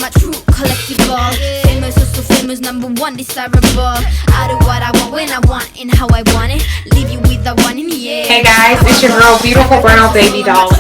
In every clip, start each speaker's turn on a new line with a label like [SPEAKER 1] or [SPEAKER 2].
[SPEAKER 1] my true collectible. Famous, oh so famous, #1 desirable. I do what I want, when I want, and how I want it. Leave you with the one in the air.
[SPEAKER 2] Hey guys, it's your girl Beautiful Brown Baby Doll.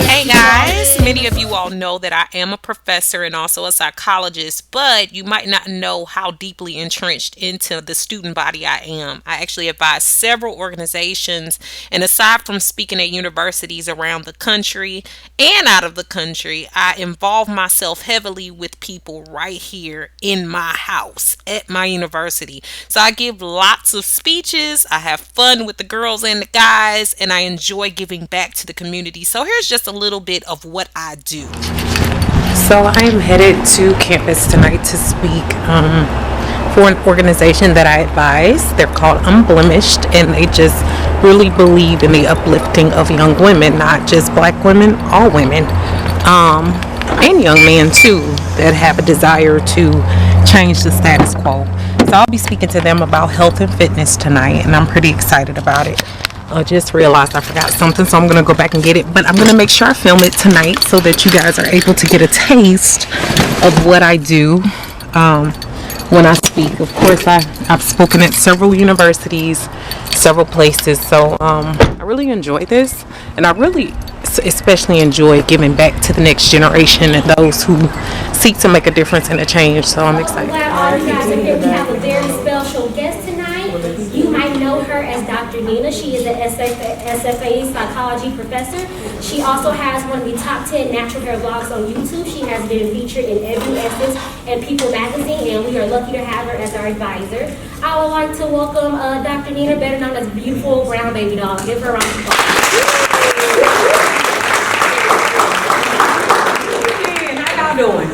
[SPEAKER 3] Hey guys, many of you all know that I am a professor and also a psychologist, but you might not know how deeply entrenched into the student body I am. I actually advise several organizations, and aside from speaking at universities around the country and out of the country, I involve myself heavily with people right here in my house at my university. So I give lots of speeches, I have fun with the girls and the guys, and I enjoy giving back to the community. So here's just a little bit of what I do.
[SPEAKER 2] So I am headed to campus tonight to speak for an organization that I advise. They're called Unblemished, and they just really believe in the uplifting of young women, not just black women, all women, and young men too, that have a desire to change the status quo. So I'll be speaking to them about health and fitness tonight, and I'm pretty excited about it. I just realized I forgot something, so I'm going to go back and get it. But I'm going to make sure I film it tonight so that you guys are able to get a taste of what I do when I speak. Of course, I've spoken at several universities, several places. So I really enjoy this. And I really especially enjoy giving back to the next generation and those who seek to make a difference and a change. So I'm excited.
[SPEAKER 4] We have a very special guest tonight. You might know her as Dr. Nina. She is an SFA psychology professor. She also has one of the top 10 natural hair blogs on YouTube. She has been featured in Every Essence and People magazine, and we are lucky to have her as our advisor. I would like to welcome Dr. Nina, better known as Beautiful Brown Baby Doll. Give her a round of applause.
[SPEAKER 5] How y'all doing?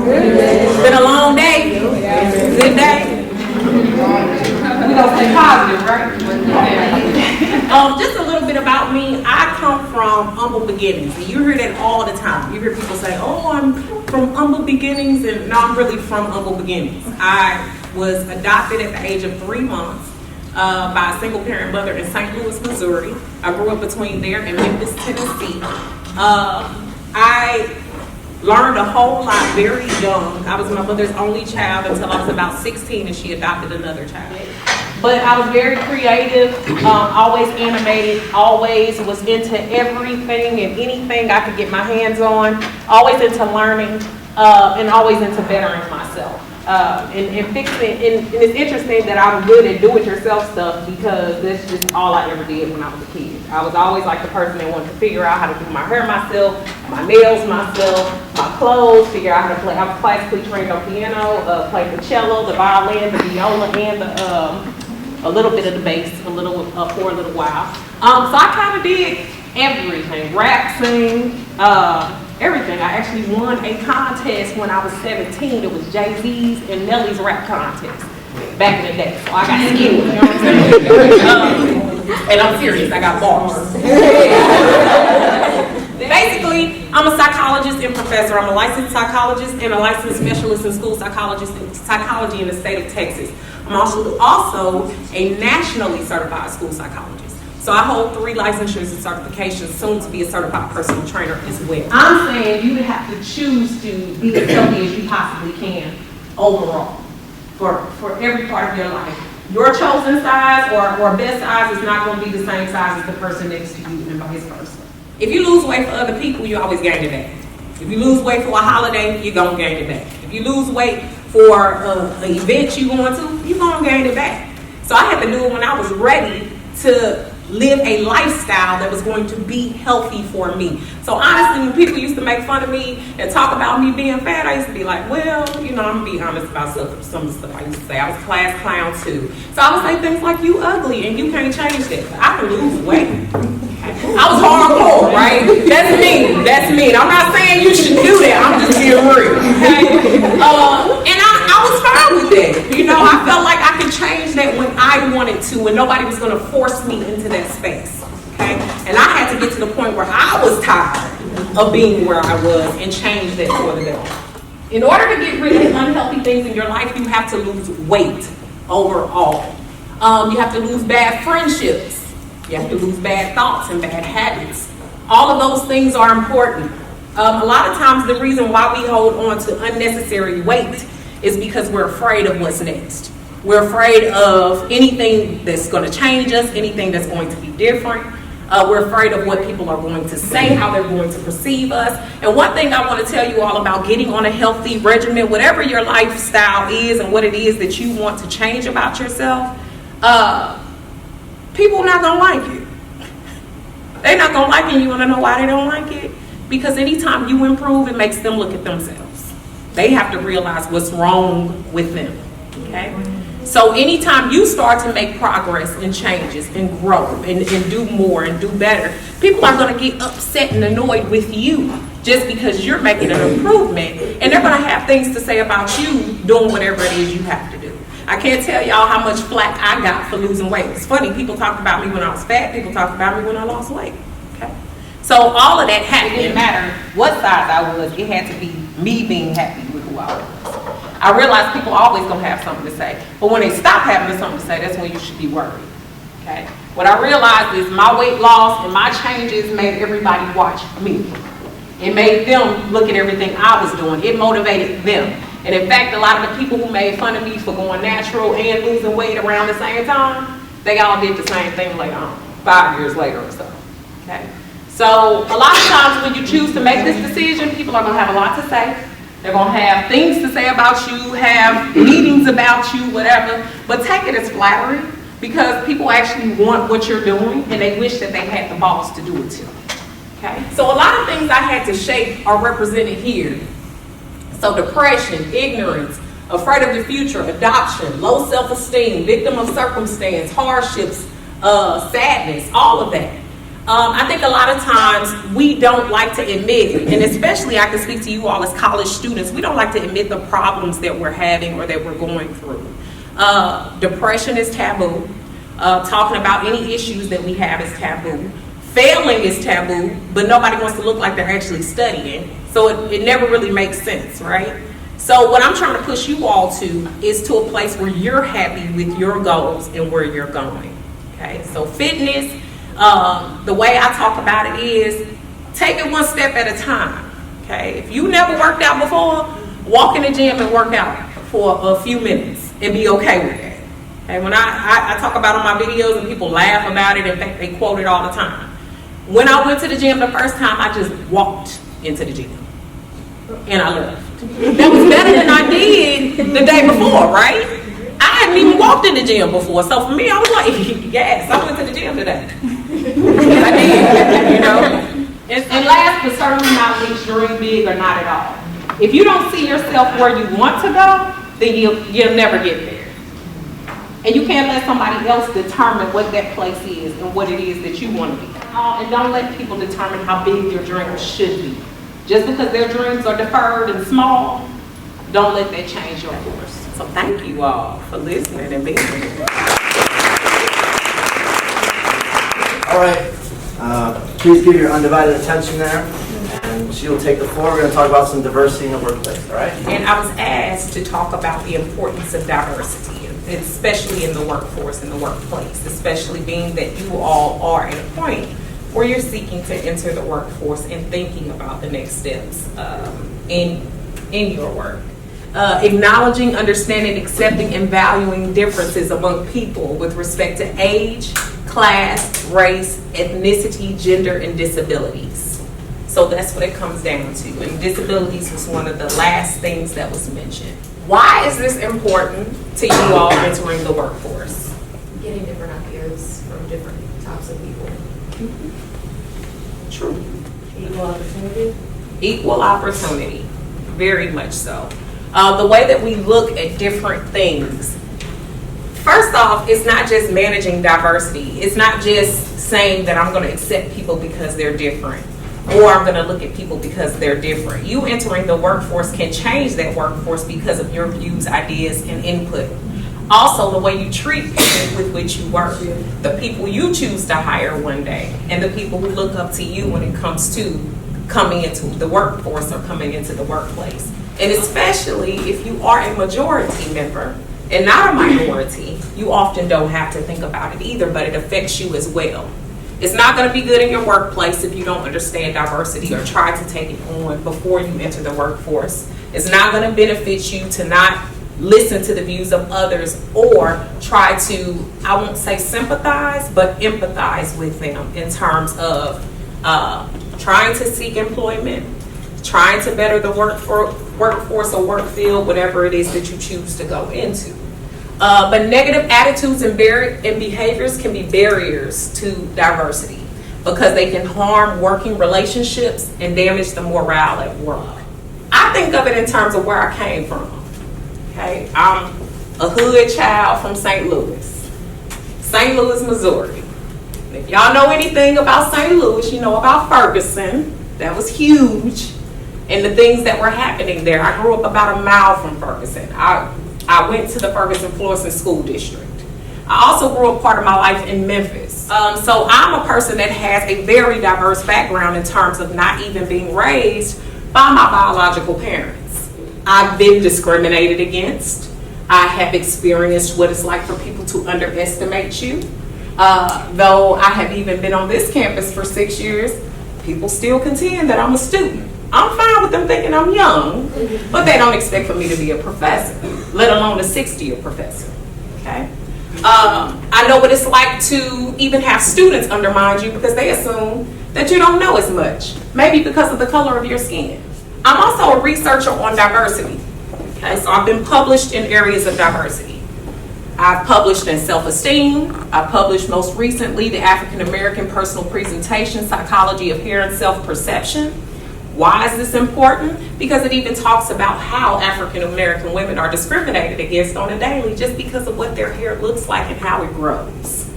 [SPEAKER 5] It's been a long day. Good day. We gonna stay positive, right? Just a little bit about me. I come from humble beginnings, and you hear that all the time. You hear people say, "Oh, I'm from humble beginnings," and no, I'm really from humble beginnings. I was adopted at the age of 3 months by a single parent mother in St. Louis, Missouri. I grew up between there and Memphis, Tennessee. I learned a whole lot very young. I was my mother's only child until I was about 16, and she adopted another child. But I was very creative, always animated, always was into everything and anything I could get my hands on, always into learning, and always into bettering myself. And fixing, and it's interesting that I'm good at do-it-yourself stuff because that's just all I ever did when I was a kid. I was always like the person that wanted to figure out how to do my hair myself, my nails myself, my clothes, figure out how to play. I was classically trained on piano, played the cello, the violin, the viola, and a little bit of the bass, for a little while. So I kind of did everything, rap, sing, everything. I actually won a contest when I was 17. It was Jay-Z's and Nelly's rap contest back in the day. So I got skilled, you know what I'm saying? And I'm serious, I got bars. Basically, I'm a psychologist and professor. I'm a licensed psychologist and a licensed specialist in school psychology in the state of Texas. I'm also a nationally certified school psychologist. So I hold 3 licensures and certifications, soon to be a certified personal trainer as well. I'm saying you have to choose to be as healthy as you possibly can overall for every part of your life. Your chosen size or best size is not going to be the same size as the person next to you and vice versa. If you lose weight for other people, you always gain it back. If you lose weight for a holiday, you're going to gain it back. If you lose weight for an event you're going to, you're going to gain it back. So I had to do it when I was ready to live a lifestyle that was going to be healthy for me. So honestly, when people used to make fun of me and talk about me being fat, I used to be like, well, you know, I'm going to be honest about some of the stuff I used to say. I was a class clown too. So I would say things like, you ugly and you can't change that. I can lose weight. I was hardcore, right? That's me. I'm not saying you should do that. I'm just being real, okay? And I was fine with that. You know, I felt like I could change that when I wanted to, and nobody was going to force me into that space, okay? And I had to get to the point where I was tired of being where I was and change that for the better. In order to get rid of unhealthy things in your life, you have to lose weight overall. You have to lose bad friendships. You have to lose bad thoughts and bad habits. All of those things are important. A lot of times the reason why we hold on to unnecessary weight is because we're afraid of what's next. We're afraid of anything that's going to change us, anything that's going to be different. We're afraid of what people are going to say, how they're going to perceive us. And one thing I want to tell you all about getting on a healthy regimen, whatever your lifestyle is and what it is that you want to change about yourself, people not going to like it. They're not going to like it. You want to know why they don't like it? Because anytime you improve, it makes them look at themselves. They have to realize what's wrong with them, okay? So anytime you start to make progress and changes and grow and do more and do better, people are going to get upset and annoyed with you just because you're making an improvement, and they're going to have things to say about you doing whatever it is you have to do. I can't tell y'all how much flack I got for losing weight. It's funny, people talked about me when I was fat, people talked about me when I lost weight. Okay? So all of that happened. It didn't matter what size I was, it had to be me being happy with who I was. I realize people are always going to have something to say, but when they stop having something to say, that's when you should be worried. Okay? What I realized is my weight loss and my changes made everybody watch me. It made them look at everything I was doing. It motivated them. And in fact, a lot of the people who made fun of me for going natural and losing weight around the same time, they all did the same thing later on, 5 years later or so. Okay? So a lot of times when you choose to make this decision, people are going to have a lot to say. They're going to have things to say about you, have meetings about you, whatever. But take it as flattery, because people actually want what you're doing and they wish that they had the balls to do it too. Okay? So a lot of things I had to shape are represented here. So depression, ignorance, afraid of the future, adoption, low self-esteem, victim of circumstance, hardships, sadness, all of that. I think a lot of times we don't like to admit, and especially I can speak to you all as college students, we don't like to admit the problems that we're having or that we're going through. Depression is taboo. Talking about any issues that we have is taboo. Failing is taboo, but nobody wants to look like they're actually studying. So it never really makes sense, right? So what I'm trying to push you all to is to a place where you're happy with your goals and where you're going. Okay, so fitness, the way I talk about it is take it one step at a time. Okay, if you never worked out before, walk in the gym and work out for a few minutes and be okay with that. Okay, when I talk about it on my videos and people laugh about it, in fact they quote it all the time. When I went to the gym the first time, I just walked into the gym and I left. That was better than I did the day before, right? I hadn't even walked in the gym before, so for me I was like, yes, I went to the gym today. I did, you know. And last but certainly not least, dream big or not at all. If you don't see yourself where you want to go, then you'll never get there. And you can't let somebody else determine what that place is and what it is that you want to be. And don't let people determine how big your dreams should be. Just because their dreams are deferred and small, don't let that change your course. So thank you all for listening and being here.
[SPEAKER 6] All right, please give your undivided attention there, and she'll take the floor. We're going to talk about some diversity in the workplace, all right?
[SPEAKER 5] And I was asked to talk about the importance of diversity, especially in the workforce, in the workplace, especially being that you all are at a point where you're seeking to enter the workforce and thinking about the next steps in your work. Acknowledging, understanding, accepting, and valuing differences among people with respect to age, class, race, ethnicity, gender, and disabilities. So that's what it comes down to. And disabilities was one of the last things that was mentioned. Why is this important to you all entering the workforce?
[SPEAKER 7] Getting different ideas from different types of people.
[SPEAKER 5] True.
[SPEAKER 7] Equal opportunity.
[SPEAKER 5] Equal opportunity, very much so. The way that we look at different things. First off, it's not just managing diversity. It's not just saying that I'm going to accept people because they're different, or I'm going to look at people because they're different. You entering the workforce can change that workforce because of your views, ideas, and input. Also, the way you treat people with which you work, the people you choose to hire one day, and the people who look up to you when it comes to coming into the workforce or coming into the workplace. And especially if you are a majority member and not a minority, you often don't have to think about it either, but it affects you as well. It's not going to be good in your workplace if you don't understand diversity or try to take it on before you enter the workforce. It's not going to benefit you to not listen to the views of others or try to, I won't say sympathize, but empathize with them in terms of trying to seek employment, trying to better the workforce or work field, whatever it is that you choose to go into. But negative attitudes and behaviors can be barriers to diversity because they can harm working relationships and damage the morale at work. I think of it in terms of where I came from. Okay, I'm a hood child from St. Louis, Missouri. And if y'all know anything about St. Louis, you know about Ferguson. That was huge, and the things that were happening there. I grew up about a mile from Ferguson. I went to the Ferguson Florissant School District. I also grew up part of my life in Memphis. So I'm a person that has a very diverse background in terms of not even being raised by my biological parents. I've been discriminated against. I have experienced what it's like for people to underestimate you. Though I have even been on this campus for 6 years, people still contend that I'm a student. I'm fine with them thinking I'm young, but they don't expect for me to be a professor, let alone a 6th-year professor, okay? I know what it's like to even have students undermine you because they assume that you don't know as much, maybe because of the color of your skin. I'm also a researcher on diversity, okay? So I've been published in areas of diversity. I've published in self-esteem. I published most recently the African American Personal Presentation, Psychology of Hair and Self-Perception. Why is this important? Because it even talks about how African American women are discriminated against on a daily just because of what their hair looks like and how it grows.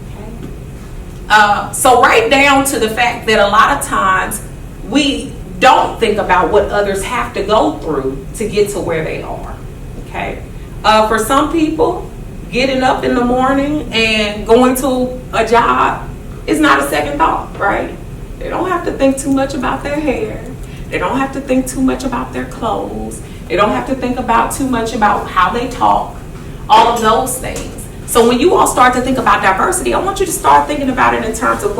[SPEAKER 5] Okay? So right down to the fact that a lot of times we don't think about what others have to go through to get to where they are. Okay? For some people, getting up in the morning and going to a job is not a second thought, right? They don't have to think too much about their hair. They don't have to think too much about their clothes. They don't have to think about too much about how they talk, all of those things. So when you all start to think about diversity, I want you to start thinking about it in terms of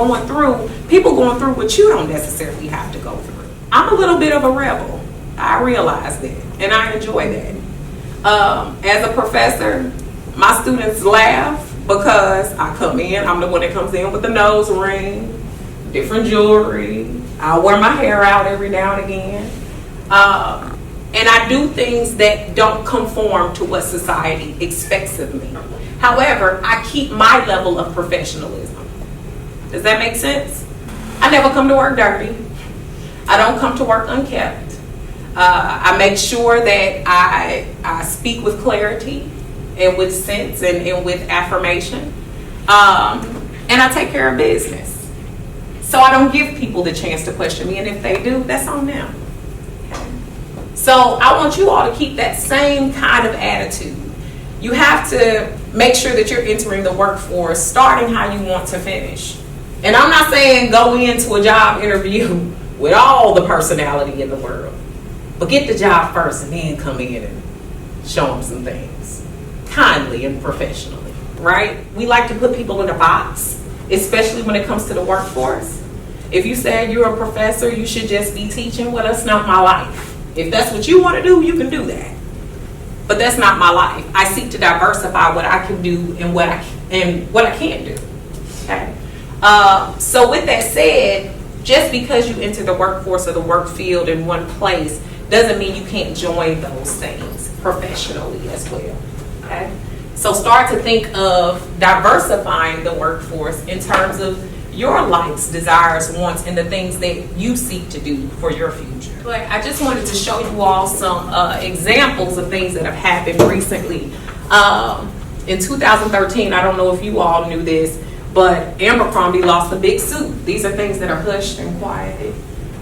[SPEAKER 5] people going through what you don't necessarily have to go through. I'm a little bit of a rebel. I realize that, and I enjoy that. As a professor, my students laugh because I come in, I'm the one that comes in with the nose ring, different jewelry. I wear my hair out every now and again. And I do things that don't conform to what society expects of me. However, I keep my level of professionalism. Does that make sense? I never come to work dirty. I don't come to work unkept. I make sure that I speak with clarity and with sense and with affirmation. And I take care of business. So I don't give people the chance to question me, and if they do, that's on them. Okay? So I want you all to keep that same kind of attitude. You have to make sure that you're entering the workforce starting how you want to finish. And I'm not saying go into a job interview with all the personality in the world, but get the job first and then come in and show them some things, kindly and professionally, right? We like to put people in a box, especially when it comes to the workforce. If you say you're a professor, you should just be teaching. Well, that's not my life. If that's what you want to do, you can do that. But that's not my life. I seek to diversify what I can do and what I can't do. Okay. So with that said, just because you enter the workforce or the work field in one place doesn't mean you can't join those things professionally as well. Okay. So start to think of diversifying the workforce in terms of your likes, desires, wants, and the things that you seek to do for your future. But I just wanted to show you all some examples of things that have happened recently. In 2013, I don't know if you all knew this, but Abercrombie lost a big suit. These are things that are hushed and quieted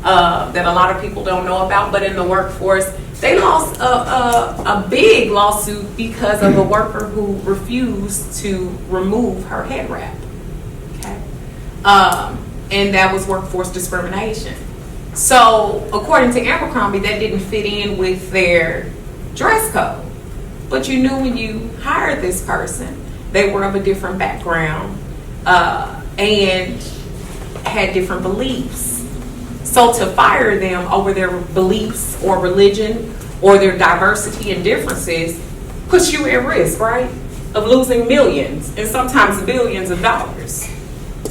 [SPEAKER 5] that a lot of people don't know about, but in the workforce, they lost a big lawsuit because of a worker who refused to remove her head wrap. Okay. And that was workforce discrimination. So according to Abercrombie, that didn't fit in with their dress code. But you knew when you hired this person, they were of a different background. And had different beliefs. So to fire them over their beliefs or religion or their diversity and differences puts you at risk, right, of losing millions and sometimes billions of dollars.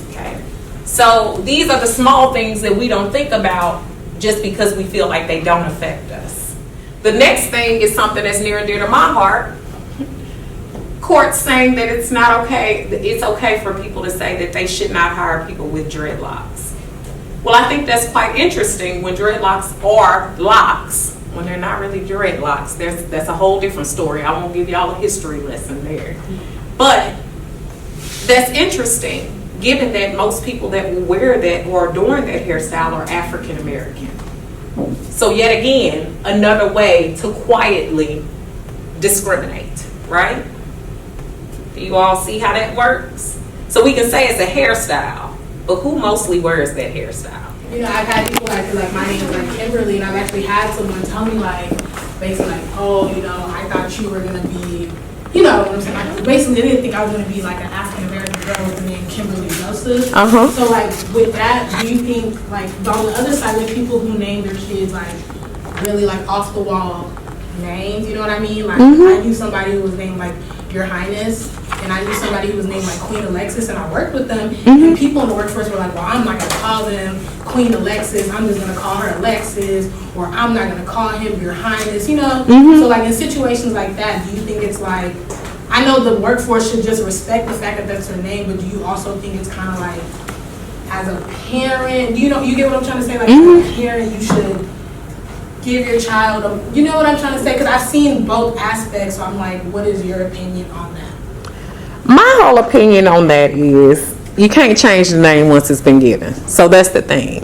[SPEAKER 5] Okay, so these are the small things that we don't think about just because we feel like they don't affect us. The next thing is something that's near and dear to my heart. Courts saying that it's not okay, it's okay for people to say that they should not hire people with dreadlocks. Well, I think that's quite interesting when dreadlocks are locks, when they're not really dreadlocks. That's a whole different story. I won't give y'all a history lesson there. But that's interesting, given that most people that will wear that or adorn that hairstyle are African American. So yet again, another way to quietly discriminate, right? Do you all see how that works? So we can say it's a hairstyle, but who mostly wears that hairstyle?
[SPEAKER 8] You know, I've had people like my name is like Kimberly, and I've actually had someone tell me like, basically like, oh, you know, I thought you were gonna be, you know what I'm saying? Like, basically, they didn't think I was gonna be like an African American girl with the name Kimberly Joseph. So like with that, do you think like on the other side with people who name their kids like really like off the wall names, you know what I mean? Like I knew somebody who was named like Your Highness, and I knew somebody who was named like Queen Alexis, and I worked with them, and people in the workforce were like, well, I'm not gonna call them Queen Alexis, I'm just gonna call her Alexis, or I'm not gonna call him Your Highness, you know? So like in situations like that, do you think it's like, I know the workforce should just respect the fact that that's her name, but do you also think it's kind of like, as a parent, you know, you get what I'm trying to say? Like as a parent, you should give your child a, you know what I'm trying to say? Because I've seen both aspects, so I'm like, what is your opinion on that?
[SPEAKER 2] My whole opinion on that is you can't change the name once it's been given. So that's the thing.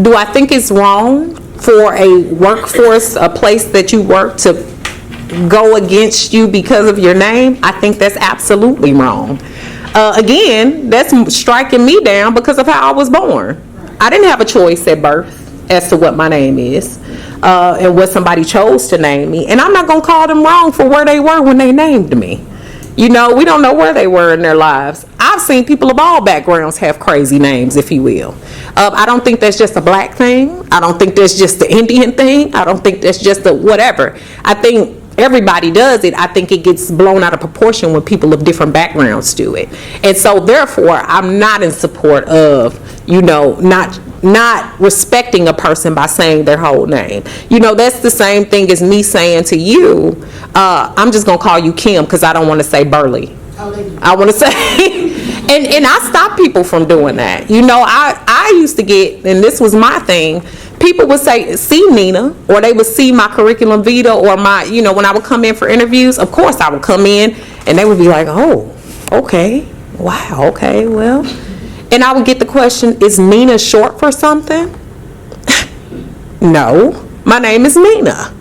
[SPEAKER 2] Do I think it's wrong for a workforce, a place that you work, to go against you because of your name? I think that's absolutely wrong. Again, that's striking me down because of how I was born. I didn't have a choice at birth as to what my name is and what somebody chose to name me. And I'm not going to call them wrong for where they were when they named me. You know, we don't know where they were in their lives. I've seen people of all backgrounds have crazy names, if you will. I don't think that's just a black thing. I don't think that's just the Indian thing. I don't think that's just a whatever. I think everybody does it. I think it gets blown out of proportion when people of different backgrounds do it. And so therefore, I'm not in support of, you know, not respecting a person by saying their whole name. You know, that's the same thing as me saying to you, I'm just going to call you Kim because I don't want to say Burley. I want to say, and I stop people from doing that. You know, I used to get, and this was my thing, people would say, see Nina, or they would see my curriculum vitae or my, you know, when I would come in for interviews, of course I would come in and they would be like, oh, okay, wow, okay, well. And I would get the question, is Nina short for something? No, my name is Nina.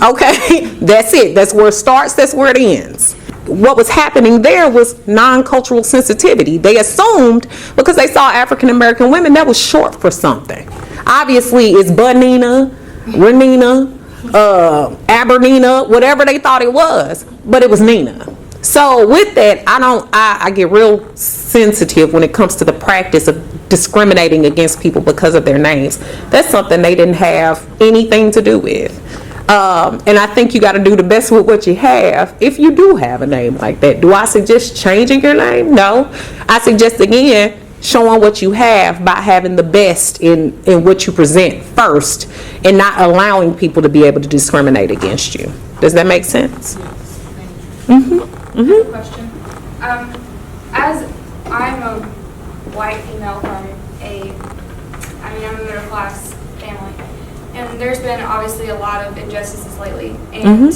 [SPEAKER 2] Okay, that's it. That's where it starts, that's where it ends. What was happening there was non-cultural sensitivity. They assumed, because they saw African American women, that was short for something. Obviously, it's Bunina, Renina, Abernina, whatever they thought it was, but it was Nina. So with that, I get real sensitive when it comes to the practice of discriminating against people because of their names. That's something they didn't have anything to do with. And I think you got to do the best with what you have if you do have a name like that. Do I suggest changing your name? No. I suggest, again, showing what you have by having the best in what you present first and not allowing people to be able to discriminate against you. Does that make sense?
[SPEAKER 9] Question. As I'm a white female from I'm a middle class family, and there's been obviously a lot of injustices lately, and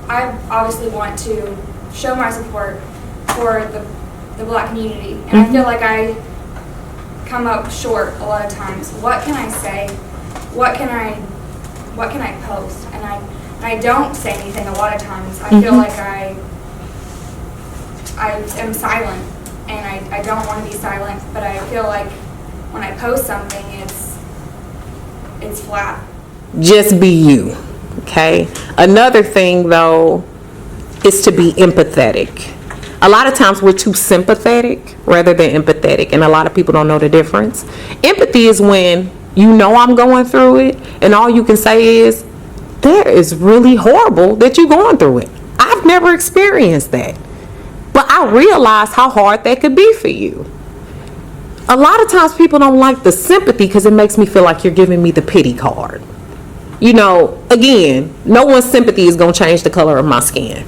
[SPEAKER 9] I obviously want to show my support for the black community, and I feel like I come up short a lot of times. What can I say? What can I post? And I don't say anything a lot of times. I feel like I am silent, and I don't want to be silent, but I feel like when I post something, it's flat.
[SPEAKER 2] Just be you, okay? Another thing, though, is to be empathetic. A lot of times we're too sympathetic rather than empathetic, and a lot of people don't know the difference. Empathy is when you know I'm going through it, and all you can say is, that is really horrible that you're going through it. I've never experienced that. But I realize how hard that could be for you. A lot of times people don't like the sympathy because it makes me feel like you're giving me the pity card. You know, again, no one's sympathy is going to change the color of my skin.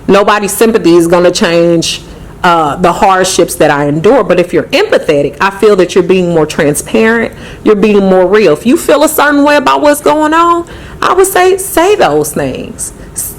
[SPEAKER 2] Nobody's sympathy is going to change the hardships that I endure. But if you're empathetic, I feel that you're being more transparent. You're being more real. If you feel a certain way about what's going on, I would say those things.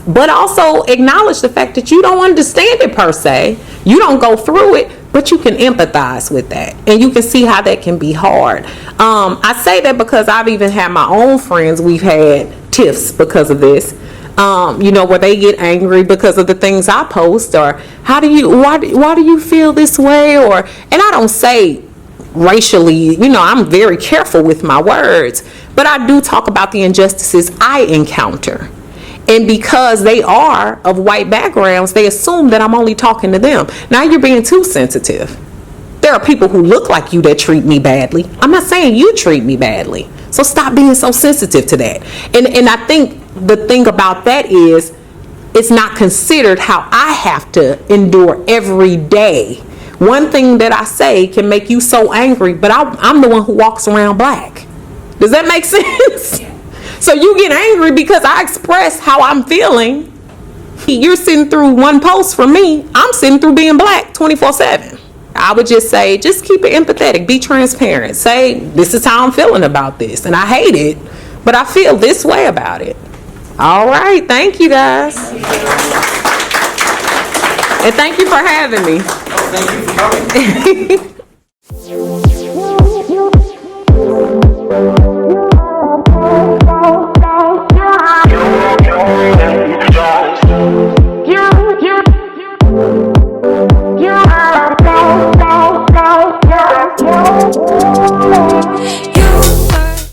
[SPEAKER 2] But also acknowledge the fact that you don't understand it per se. You don't go through it, but you can empathize with that. And you can see how that can be hard. I say that because I've even had my own friends. We've had tiffs because of this. You know, where they get angry because of the things I post, or why do you feel this way? Or, and I don't say racially, you know, I'm very careful with my words, but I do talk about the injustices I encounter. And because they are of white backgrounds, they assume that I'm only talking to them. Now you're being too sensitive. There are people who look like you that treat me badly. I'm not saying you treat me badly. So stop being so sensitive to that. And I think the thing about that is it's not considered how I have to endure every day. One thing that I say can make you so angry, but I'm the one who walks around black. Does that make sense? Yeah. So you get angry because I express how I'm feeling. You're sitting through one post from me. I'm sitting through being black 24/7. I would just say, just keep it empathetic. Be transparent. Say, this is how I'm feeling about this. And I hate it, but I feel this way about it. All right. Thank you, guys. And thank you for having me.
[SPEAKER 6] Oh, thank you for coming.